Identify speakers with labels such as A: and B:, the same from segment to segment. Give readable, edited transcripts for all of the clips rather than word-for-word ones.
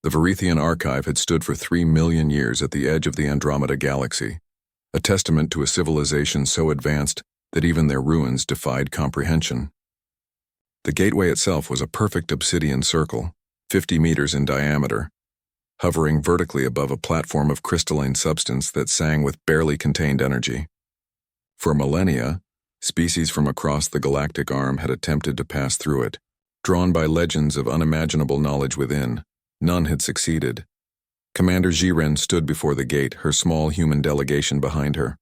A: The Verithian archive had stood for 3 million years at the edge of the Andromeda galaxy, a testament to a civilization so advanced that even their ruins defied comprehension. The gateway itself was a perfect obsidian circle, 50 meters in diameter, hovering vertically above a platform of crystalline substance that sang with barely contained energy. For millennia, species from across the galactic arm had attempted to pass through it. Drawn by legends of unimaginable knowledge within, none had succeeded. Commander Jiren stood before the gate, her small human delegation behind her.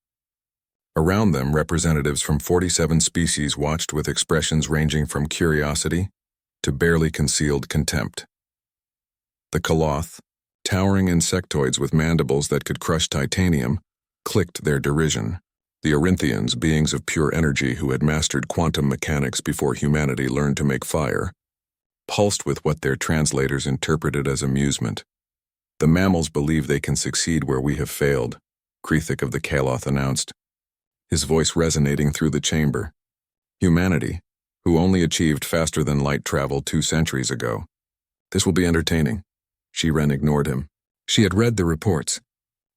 A: Around them, representatives from 47 species watched with expressions ranging from curiosity to barely concealed contempt. The Kaloth, towering insectoids with mandibles that could crush titanium, clicked their derision. The Orinthians, beings of pure energy who had mastered quantum mechanics before humanity learned to make fire, pulsed with what their translators interpreted as amusement. The mammals believe they can succeed where we have failed, Krethik of the Kaloth announced, his voice resonating through the chamber. Humanity, who only achieved faster than light travel 2 centuries ago. This will be entertaining. Jiren ignored him. She had read the reports.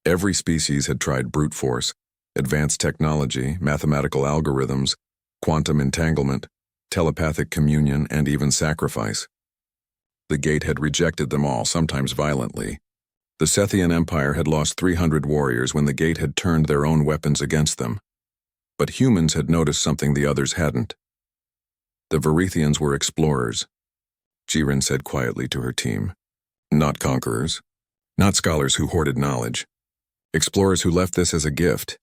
A: Every species had tried brute force, advanced technology, mathematical algorithms, quantum entanglement, telepathic communion, and even sacrifice. The gate had rejected them all, sometimes violently. The Sethian Empire had lost 300 warriors when the gate had turned their own weapons against them. But humans had noticed something the others hadn't. The Verithians were explorers, Jiren said quietly to her team. Not conquerors. Not scholars who hoarded knowledge. Explorers who left this as a gift.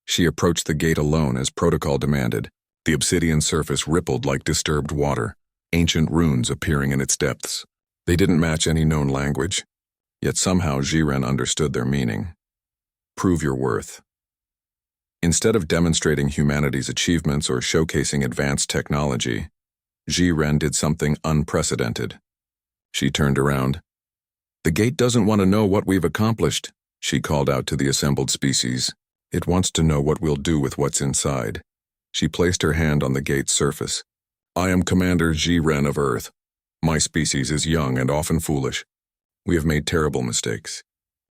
A: She approached the gate alone as protocol demanded. The obsidian surface rippled like disturbed water, ancient runes appearing in its depths. They didn't match any known language, yet somehow Jiren understood their meaning. Prove your worth. Instead of demonstrating humanity's achievements or showcasing advanced technology, Jiren did something unprecedented. She turned around. The gate doesn't want to know what we've accomplished, she called out to the assembled species. It wants to know what we'll do with what's inside. She placed her hand on the gate's surface. I am Commander Jiren of Earth. My species is young and often foolish. We have made terrible mistakes.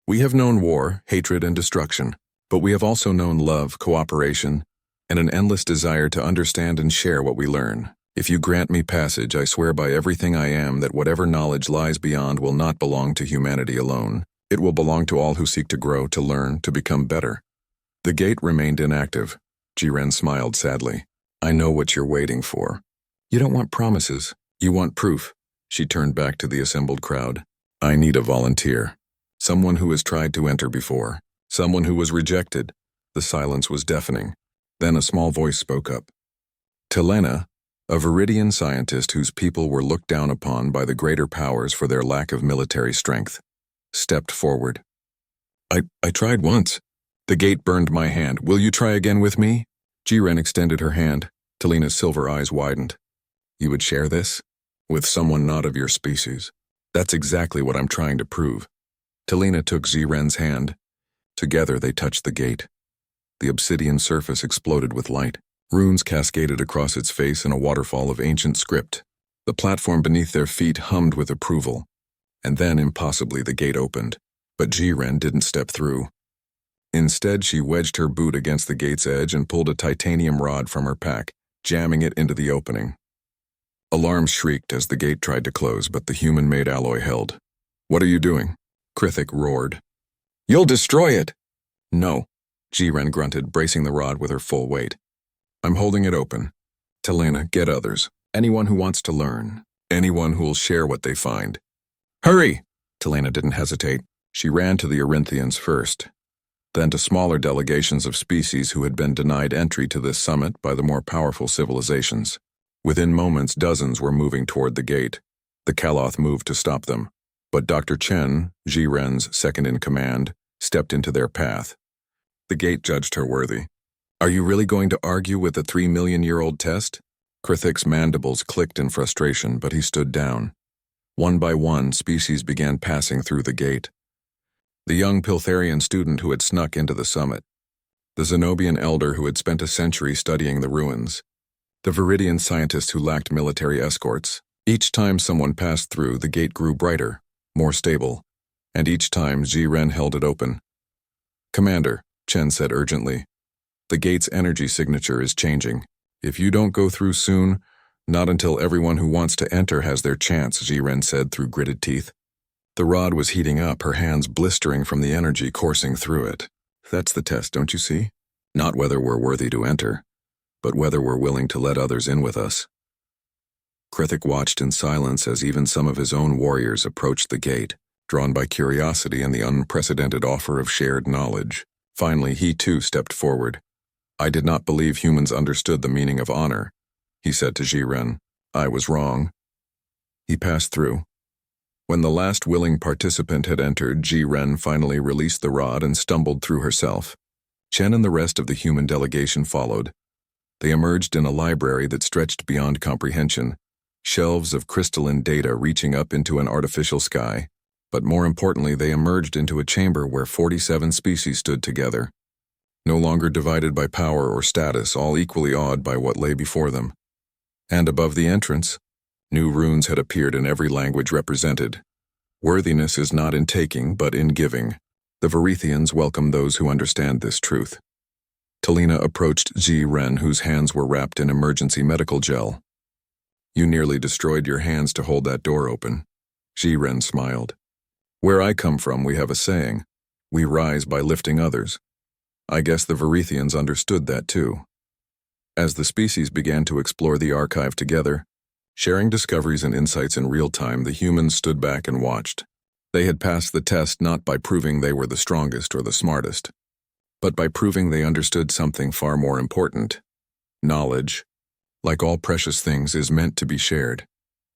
A: We have known war, hatred, and destruction, but we have also known love, cooperation, and an endless desire to understand and share what we learn. If you grant me passage, I swear by everything I am that whatever knowledge lies beyond will not belong to humanity alone. It will belong to all who seek to grow, to learn, to become better. The gate remained inactive. Jiren smiled sadly. I know what you're waiting for. You don't want promises. You want proof. She turned back to the assembled crowd. I need a volunteer. Someone who has tried to enter before. Someone who was rejected. The silence was deafening. Then a small voice spoke up. Telena, a Viridian scientist whose people were looked down upon by the greater powers for their lack of military strength, stepped forward. I tried once. The gate burned my hand. Will you try again with me? Jiren extended her hand. Telena's silver eyes widened. You would share this? With someone not of your species. That's exactly what I'm trying to prove. Telena took Jiren's hand. Together they touched the gate. The obsidian surface exploded with light. Runes cascaded across its face in a waterfall of ancient script. The platform beneath their feet hummed with approval. And then, impossibly, the gate opened. But Jiren didn't step through. Instead, she wedged her boot against the gate's edge and pulled a titanium rod from her pack, jamming it into the opening. Alarms shrieked as the gate tried to close, but the human-made alloy held. What are you doing? Krethik roared. You'll destroy it! No, Jiren grunted, bracing the rod with her full weight. I'm holding it open. Telena, get others. Anyone who wants to learn. Anyone who will share what they find. Hurry! Telena didn't hesitate. She ran to the Orinthians first, then to smaller delegations of species who had been denied entry to this summit by the more powerful civilizations. Within moments, dozens were moving toward the gate. The Kaloth moved to stop them, but Dr. Chen, Jiren's second-in-command, stepped into their path. The gate judged her worthy. Are you really going to argue with the 3-million-year-old test? Krithik's mandibles clicked in frustration, but he stood down. One by one, species began passing through the gate. The young Piltharian student who had snuck into the summit, the Zenobian elder who had spent a century studying the ruins, the Viridian scientist who lacked military escorts. Each time someone passed through, the gate grew brighter, more stable, and each time Ji-Ren held it open. "Commander," Chen said urgently, "the gate's energy signature is changing. If you don't go through soon, not until everyone who wants to enter has their chance," Ji-Ren said through gritted teeth. The rod was heating up, her hands blistering from the energy coursing through it. "That's the test, don't you see? Not whether we're worthy to enter, but whether we're willing to let others in with us." Krithik watched in silence as even some of his own warriors approached the gate, drawn by curiosity and the unprecedented offer of shared knowledge. Finally, he too stepped forward. "I did not believe humans understood the meaning of honor," he said to Ji-Ren. "I was wrong." He passed through. When the last willing participant had entered, Ji-Ren finally released the rod and stumbled through herself. Chen and the rest of the human delegation followed. They emerged in a library that stretched beyond comprehension, shelves of crystalline data reaching up into an artificial sky. But more importantly, they emerged into a chamber where 47 species stood together, no longer divided by power or status, all equally awed by what lay before them. And above the entrance, new runes had appeared in every language represented. "Worthiness is not in taking, but in giving. The Varithians welcome those who understand this truth." Talina approached Ji-Ren, whose hands were wrapped in emergency medical gel. "You nearly destroyed your hands to hold that door open." Ji-Ren smiled. "Where I come from, we have a saying, we rise by lifting others. I guess the Varithians understood that too." As the species began to explore the archive together, sharing discoveries and insights in real time, the humans stood back and watched. They had passed the test not by proving they were the strongest or the smartest, but by proving they understood something far more important. Knowledge, like all precious things, is meant to be shared.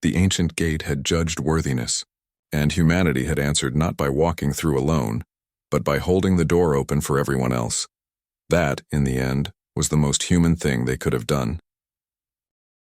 A: The ancient gate had judged worthiness, and humanity had answered not by walking through alone, but by holding the door open for everyone else. That, in the end, was the most human thing they could have done.